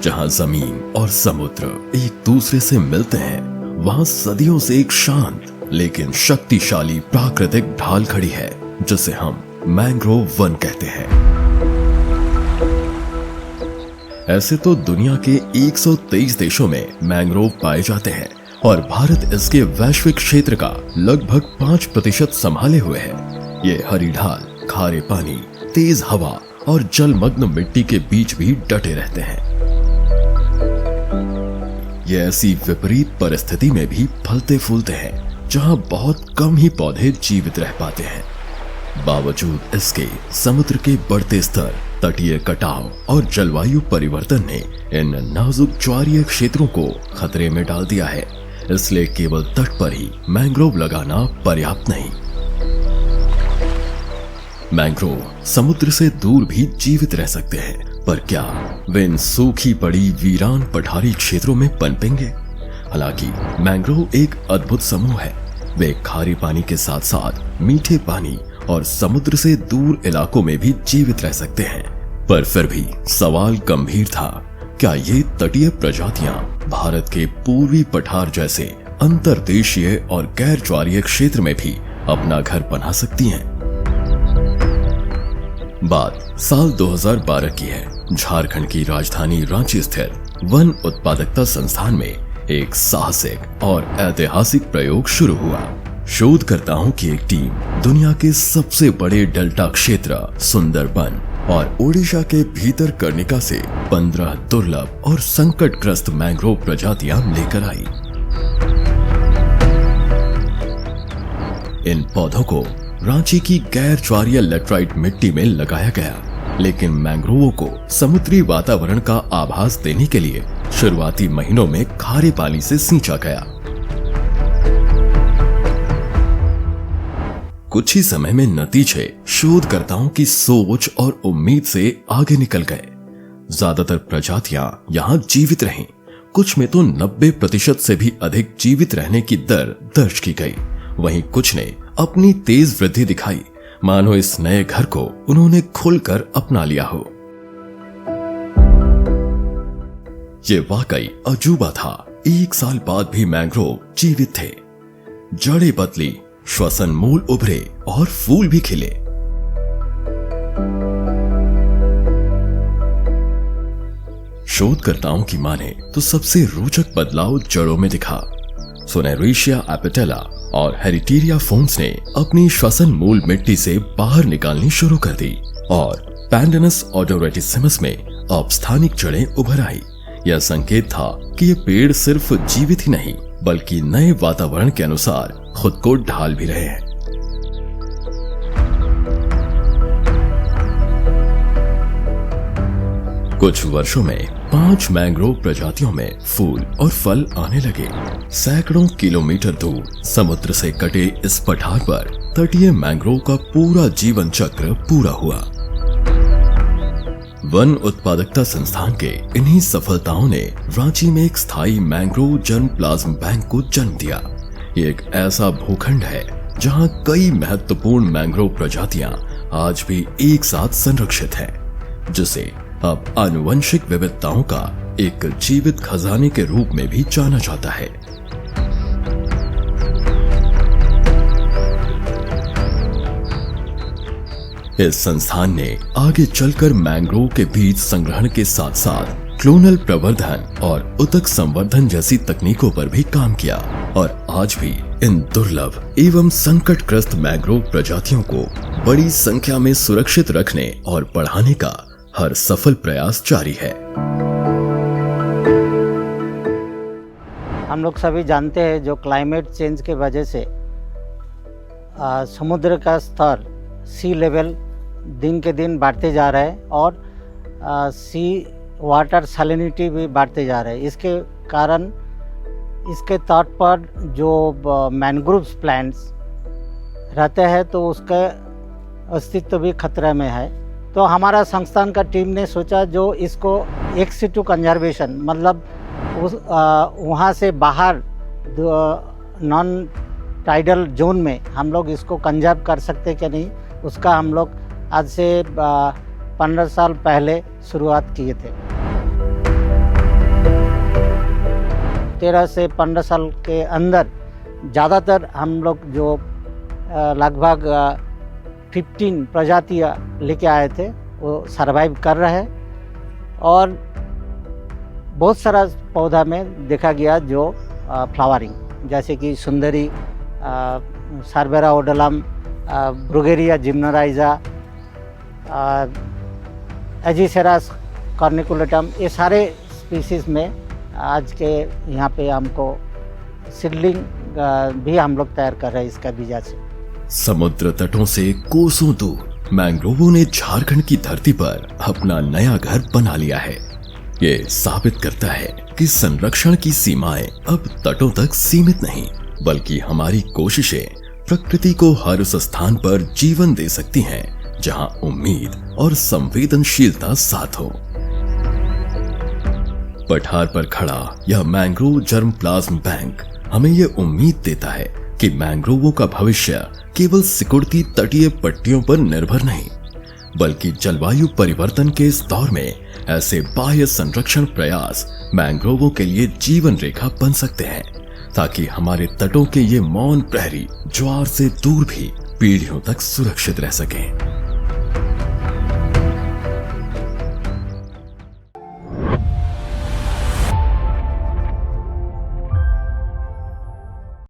जहां जमीन और समुद्र एक दूसरे से मिलते हैं, वहां सदियों से एक शांत लेकिन शक्तिशाली प्राकृतिक ढाल खड़ी है जिसे हम मैंग्रोव वन कहते हैं। ऐसे तो दुनिया के 123 देशों में मैंग्रोव पाए जाते हैं और भारत इसके वैश्विक क्षेत्र का लगभग 5% संभाले हुए है। ये हरी ढाल, खारे पानी, तेज हवा और जलमग्न मिट्टी के बीच भी डटे रहते हैं। ये ऐसी विपरीत परिस्थिति में भी फलते फूलते हैं जहां बहुत कम ही पौधे जीवित रह पाते हैं। बावजूद इसके समुद्र के बढ़ते स्तर, तटीय कटाव और जलवायु परिवर्तन ने इन नाजुक ज्वारीय क्षेत्रों को खतरे में डाल दिया है। इसलिए केवल तट पर ही मैंग्रोव लगाना पर्याप्त नहीं। मैंग्रोव समुद्र से दूर भी जीवित रह सकते हैं, पर क्या वे इन सूखी पड़ी वीरान पठारी क्षेत्रों में पनपेंगे? हालांकि मैंग्रोव एक अद्भुत समूह है। वे खारे पानी के साथ साथ मीठे पानी और समुद्र से दूर इलाकों में भी जीवित रह सकते हैं। पर फिर भी सवाल गंभीर था, क्या ये तटीय प्रजातियां भारत के पूर्वी पठार जैसे अंतर्देशीय और गैर ज्वारीय क्षेत्र में भी अपना घर बना सकती हैं? बात साल 2012 की है। झारखंड की राजधानी रांची स्थित वन उत्पादकता संस्थान में एक साहसिक और ऐतिहासिक प्रयोग शुरू हुआ। शोधकर्ताओं की एक टीम दुनिया के सबसे बड़े डेल्टा क्षेत्र सुंदरबन और ओडिशा के भीतर कर्णिका से 15 दुर्लभ और संकटग्रस्त मैंग्रोव प्रजातियां लेकर आई। इन पौधों को रांची की गैर ज्वारीय लेटराइट मिट्टी में लगाया गया, लेकिन मैंग्रोवों को समुद्री वातावरण का आभास देने के लिए शुरुआती महीनों में खारे पानी से सींचा गया। कुछ ही समय में नतीजे शोधकर्ताओं की सोच और उम्मीद से आगे निकल गए। ज्यादातर प्रजातियां यहां जीवित रहीं। कुछ में तो 90% से भी अधिक जीवित रहने की दर दर्ज की गई। वहीं कुछ ने अपनी तेज वृद्धि दिखाई, मानो इस नए घर को उन्होंने खुलकर अपना लिया हो। ये वाकई अजूबा था। 1 साल बाद भी मैंग्रोव जीवित थे। जड़ें बदली, श्वसन मूल उभरे और फूल भी खिले। शोधकर्ताओं की माने तो सबसे रोचक बदलाव जड़ों में दिखा। सोनेरेशिया एपिटेला और हेरिटेरिया फोन्स ने अपनी श्वसन मूल मिट्टी से बाहर निकालनी शुरू कर दी और पैंडनस ओडोरेटिसिमस में अब स्थानिक जड़ें उभर आई। यह संकेत था कि ये पेड़ सिर्फ जीवित ही नहीं बल्कि नए वातावरण के अनुसार खुद को ढाल भी रहे हैं। कुछ वर्षों में 5 मैंग्रोव प्रजातियों में फूल और फल आने लगे। सैकड़ों किलोमीटर दूर समुद्र से कटे इस पठार पर तटीय मैंग्रोव का पूरा जीवन चक्र पूरा हुआ। वन उत्पादकता संस्थान के इन्हीं सफलताओं ने रांची में एक स्थायी मैंग्रोव जर्म प्लाज्म बैंक को जन्म दिया। ये एक ऐसा भूखंड है जहां कई महत्वपूर्ण मैंग्रोव प्रजातियां आज भी एक साथ संरक्षित हैं, जिसे अब आनुवंशिक विविधताओं का एक जीवित खजाने के रूप में भी जाना जाता है। इस संस्थान ने आगे चलकर मैंग्रोव के बीज संग्रहण के साथ साथ क्लोनल प्रवर्धन और उतक संवर्धन जैसी तकनीकों पर भी काम किया और आज भी इन दुर्लभ एवं संकटग्रस्त मैंग्रोव प्रजातियों को बड़ी संख्या में सुरक्षित रखने और बढ़ाने का हर सफल प्रयास जारी है। हम लोग सभी जानते हैं जो क्लाइमेट चेंज के वजह से समुद्र का स्तर सी लेवल दिन के दिन बढ़ते जा रहा है और सी वाटर सैलिनिटी भी बढ़ते जा रहा है। इसके कारण इसके तट पर जो मैंग्रोव प्लांट्स रहते हैं तो उसका अस्तित्व भी खतरे में है। तो हमारा संस्थान का टीम ने सोचा जो इसको एक्स सिटू कंजर्वेशन मतलब उस वहाँ से बाहर नॉन टाइडल जोन में हम लोग इसको कंजर्व कर सकते कि नहीं, उसका हम लोग आज से 15 साल पहले शुरुआत किए थे। 13 से 15 साल के अंदर ज़्यादातर हम लोग जो लगभग 15 प्रजातियाँ लेके आए थे वो सरवाइव कर रहे हैं। और बहुत सारा पौधा में देखा गया जो फ्लावरिंग, जैसे कि सुंदरी, सार्बेरा ओडोलम, ब्रुगेरिया जिम्नोराइजा, एजिसेरास कॉर्निकुलेटम, ये सारे स्पीसीज़ में आज के यहाँ पे हमको सीडलिंग भी हम लोग तैयार कर रहे हैं इसका बीजा से। समुद्र तटों से कोसों दूर मैंग्रोवों ने झारखंड की धरती पर अपना नया घर बना लिया है। ये साबित करता है कि संरक्षण की सीमाएं अब तटों तक सीमित नहीं, बल्कि हमारी कोशिशें प्रकृति को हर उस स्थान पर जीवन दे सकती हैं जहां उम्मीद और संवेदनशीलता साथ हो। पठार पर खड़ा यह मैंग्रोव जर्मप्लाज्म बैंक हमें ये उम्मीद देता है कि मैंग्रोवों का भविष्य केवल सिकुड़ती तटीय पट्टियों पर निर्भर नहीं, बल्कि जलवायु परिवर्तन के इस दौर में ऐसे बाह्य संरक्षण प्रयास मैंग्रोवों के लिए जीवन रेखा बन सकते हैं, ताकि हमारे तटों के ये मौन प्रहरी ज्वार से दूर भी पीढ़ियों तक सुरक्षित रह सकें।